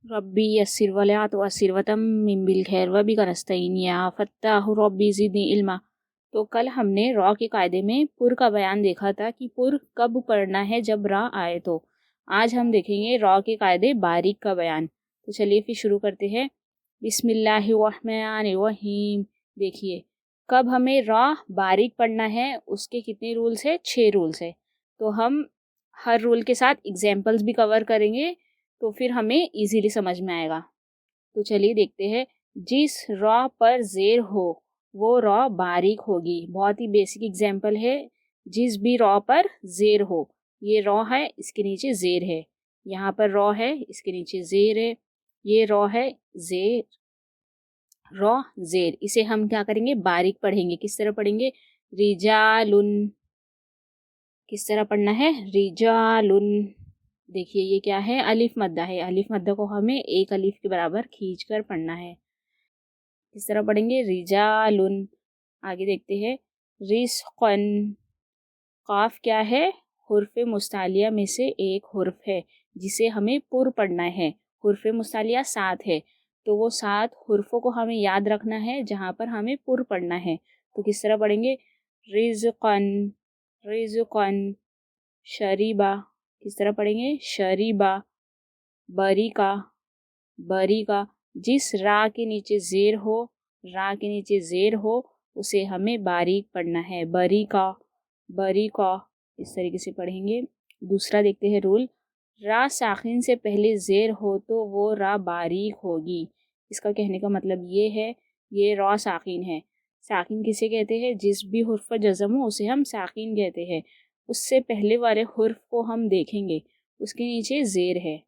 रब्बी यस्सिर वला तुअस्सिर वतम्मिम बिल खैर वबिका नस्तईन या फत्ताहु रब्बी ज़िदनी इल्मा। तो कल हमने रॉ के कायदे में पुर का बयान देखा था कि पुर कब पढ़ना है जब रा आए। तो आज हम देखेंगे रॉ के कायदे बारीक का बयान। तो चलिए फिर शुरू करते हैं। बिस्मिल्लाहिर्रहमानिर्रहीम। देखिए कब हमें रॉ बारीक पढ़ना है उसके कितने रूल्स है, 6 रूल्स है। तो हम हर रूल के साथ एग्जाम्पल्स भी कवर करेंगे तो फिर हमें इजीली समझ में आएगा। तो चलिए देखते हैं। जिस रॉ पर जेर हो वो रॉ बारीक होगी। बहुत ही बेसिक एग्जाम्पल है। जिस भी रॉ पर जेर हो, ये रॉ है इसके नीचे जेर है, यहाँ पर रॉ है इसके नीचे जेर है, ये रॉ है जेर, रॉ जेर, इसे हम क्या करेंगे, बारीक पढ़ेंगे। किस तरह पढ़ेंगे, रिजालुन। किस तरह पढ़ना है, रिजालुन। देखिए ये क्या है, अलिफ मद्दा है। अलिफ मद्दा को हमें एक अलिफ के बराबर खींचकर पढ़ना है। किस तरह पढ़ेंगे, रिजालुन। आगे देखते हैं, रिस्क़न। काफ क्या है, हुर्फ मुस्तालिया में से एक हुर्फ है जिसे हमें पुर पढ़ना है। हुर्फ मुस्तालिया 7 है, तो वो 7 हुर्फों को हमें याद रखना है जहाँ पर हमें पुर पढ़ना है। तो किस तरह पढ़ेंगे, रिज़क़न, रिज़क़न। शरीबा, किस तरह पढ़ेंगे, शरीबा। बरीका, बरीका। जिस रा के नीचे जेर हो, रा के नीचे जेर हो उसे हमें बारीक पढ़ना है, बरीका, बरीका। इस तरीके से पढ़ेंगे। दूसरा देखते हैं रूल, रा साखिन से पहले जेर हो तो वो रा बारीक होगी। इसका कहने का मतलब ये है, ये रा साखिन है। साखिन किसे कहते हैं, जिस भी हुर्फ जज़म हो उसे हम साखिन कहते हैं। उससे पहले वाले हुर्फ को हम देखेंगे, उसके नीचे जेर है।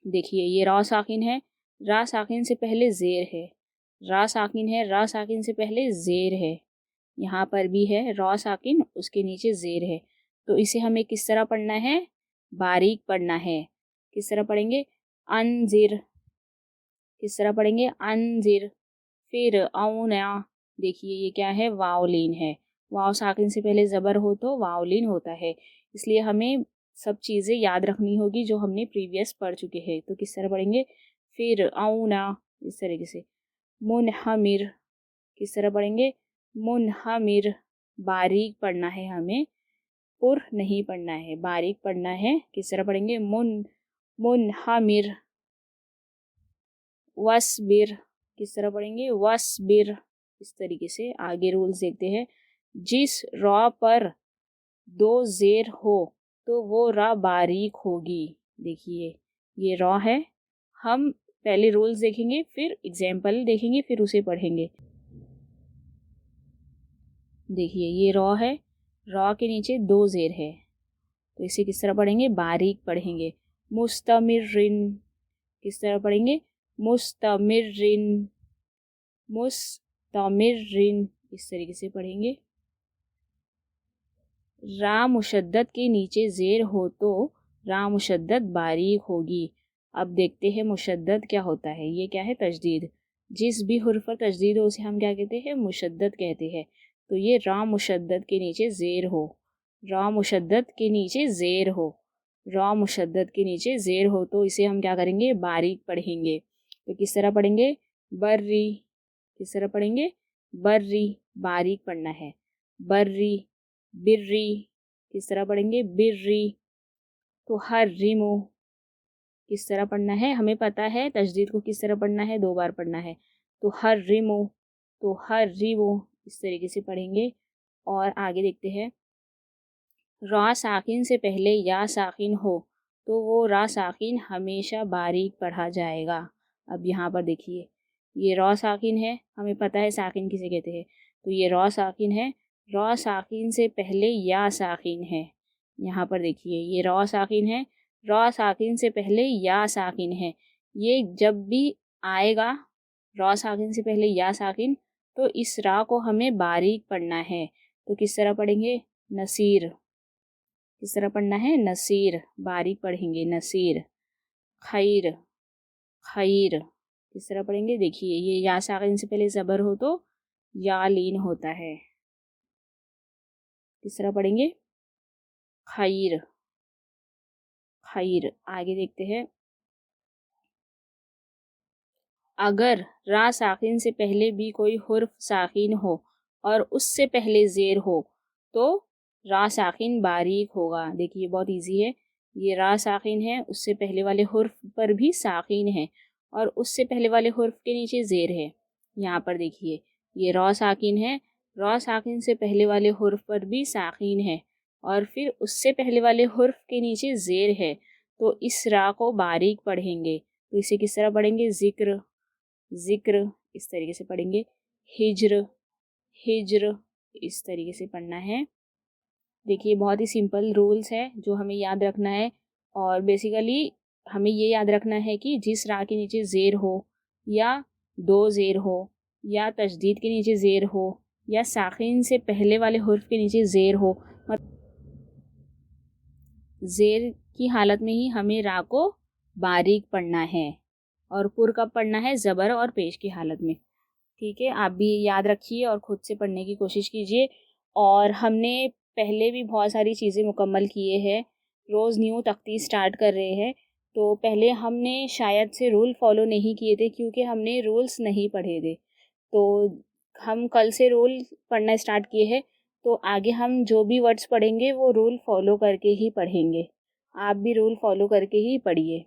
देखिए ये रा साकिन है, रा साकिन से पहले जेर है, रा साकिन है, रा साकिन से पहले जेर है, यहाँ पर भी है रा साकिन, उसके नीचे जेर है। तो इसे हमें किस तरह पढ़ना है, बारीक पढ़ना है। किस तरह पढ़ेंगे, अनजिर। किस तरह पढ़ेंगे, अनजिर। फिर औना। देखिए ये क्या है, वावलीन है। वाव साकिन से पहले ज़बर हो तो वावलीन होता है, इसलिए हमें सब चीज़ें याद रखनी होगी जो हमने प्रीवियस पढ़ चुके हैं। तो किस तरह पढ़ेंगे, फिर औना, इस तरीके से। मुनहमिर, किस तरह पढ़ेंगे, मुनहमिर। बारीक पढ़ना है हमें, पुर नहीं पढ़ना है, बारीक पढ़ना है। किस तरह पढ़ेंगे, मुनहमिर। वस्बिर, किस तरह पढ़ेंगे, वस्बिर। इस तरीके से आगे रूल्स देखते हैं। जिस रॉ पर 2 जेर हो तो वो रा बारीक होगी। देखिए ये रॉ है, हम पहले रूल्स देखेंगे फिर एग्जाम्पल देखेंगे फिर उसे पढ़ेंगे। देखिए ये रॉ है, रॉ के नीचे 2 जेर है, तो इसे किस तरह पढ़ेंगे, बारीक पढ़ेंगे। मुस्तमिर्रिन, किस तरह पढ़ेंगे, मुस्तमिर्रिन, मुस्तमिर्रिन। इस तरीके से पढ़ेंगे। रा मुशद्दद के नीचे जेर हो तो रा मुशद्दद बारीक होगी। अब देखते हैं मुशद्दद क्या होता है। ये क्या है, तजदीद। जिस भी हुर्फ पर तजदीद हो उसे हम क्या कहते हैं, मुशद्दद कहते हैं। तो ये रा मुशद्दद के नीचे जेर हो, रा मुशद्दद के नीचे जेर हो, रा मुशद्दद के नीचे जेर हो तो इसे हम क्या करेंगे, बारीक पढ़ेंगे। तो किस तरह पढ़ेंगे, बर्री। किस तरह पढ़ेंगे, बर्री। बारीक पढ़ना है, बर्री। बिर्री, किस तरह पढ़ेंगे, बिर्री। तो हर रिमो, किस तरह पढ़ना है, हमें पता है तजदीद को किस तरह पढ़ना है, 2 बार पढ़ना है। तो हर रिमो, तो हर रिमो। इस तरीके से पढ़ेंगे। और आगे देखते हैं, रा साकिन से पहले या साकिन हो तो वो रा साकिन हमेशा बारीक पढ़ा जाएगा। अब यहाँ पर देखिए ये रा साकिन है, हमें पता है साकिन किसे कहते हैं, तो ये रा साकिन है, रा साकिन से पहले या साकिन है। यहाँ पर देखिए ये रा साकिन है, रा साकिन से पहले या साकिन है। ये जब भी आएगा रा साकिन से पहले या साकिन तो इस रा को हमें बारीक पढ़ना है। तो किस तरह पढ़ेंगे, नसीर। किस तरह पढ़ना है, नसीर। बारीक पढ़ेंगे, नसीर। खैर, खैर। किस तरह पढ़ेंगे, देखिए ये या साकिन से पहले ज़बर हो तो या लीन होता है। किस तरह पढ़ेंगे, खैर, खैर। आगे देखते हैं, اگر را ساکن سے پہلے بھی کوئی حرف ساکن ہو اور اس سے پہلے زیر ہو تو را ساکن باریک ہوگا. دیکھیے بہت ایزی ہے. یہ را ساکن ہے، اس سے پہلے والے حرف پر بھی ساکن ہے اور اس سے پہلے والے حرف کے نیچے زیر ہے. یہاں پر دیکھیے یہ را ساکن ہے، را ساکن سے پہلے والے حرف پر بھی ساکن ہے اور پھر اس سے پہلے والے حرف کے نیچے زیر ہے. تو اس را کو باریک پڑھیں گے. تو اسے کس طرح پڑھیں گے؟ ذکر ذکر اس طریقے سے پڑھیں گے. ہجر ہجر اس طریقے سے پڑھنا ہے. دیکھیے بہت ہی سمپل رولز ہے جو ہمیں یاد رکھنا ہے. اور بیسیکلی ہمیں یہ یاد رکھنا ہے کہ جس را کے نیچے زیر ہو یا دو زیر ہو یا تشدید کے نیچے زیر ہو یا ساکن سے پہلے والے حرف کے نیچے زیر ہو، زیر کی حالت میں ہی ہمیں را کو باریک پڑھنا ہے. اور پر کب پڑھنا ہے؟ زبر اور پیش کی حالت میں. ٹھیک ہے، آپ بھی یاد رکھیے اور خود سے پڑھنے کی کوشش کیجیے. اور ہم نے پہلے بھی بہت ساری چیزیں مکمل کیے ہیں، روز نیو تختی سٹارٹ کر رہے ہیں. تو پہلے ہم نے شاید سے رول فالو نہیں کیے تھے کیونکہ ہم نے رولز نہیں پڑھے تھے. تو ہم کل سے رول پڑھنا اسٹارٹ کیے ہیں. تو آگے ہم جو بھی ورڈز پڑھیں گے وہ رول فالو کر کے ہی پڑھیں گے. آپ بھی رول فالو کر کے ہی پڑھیے.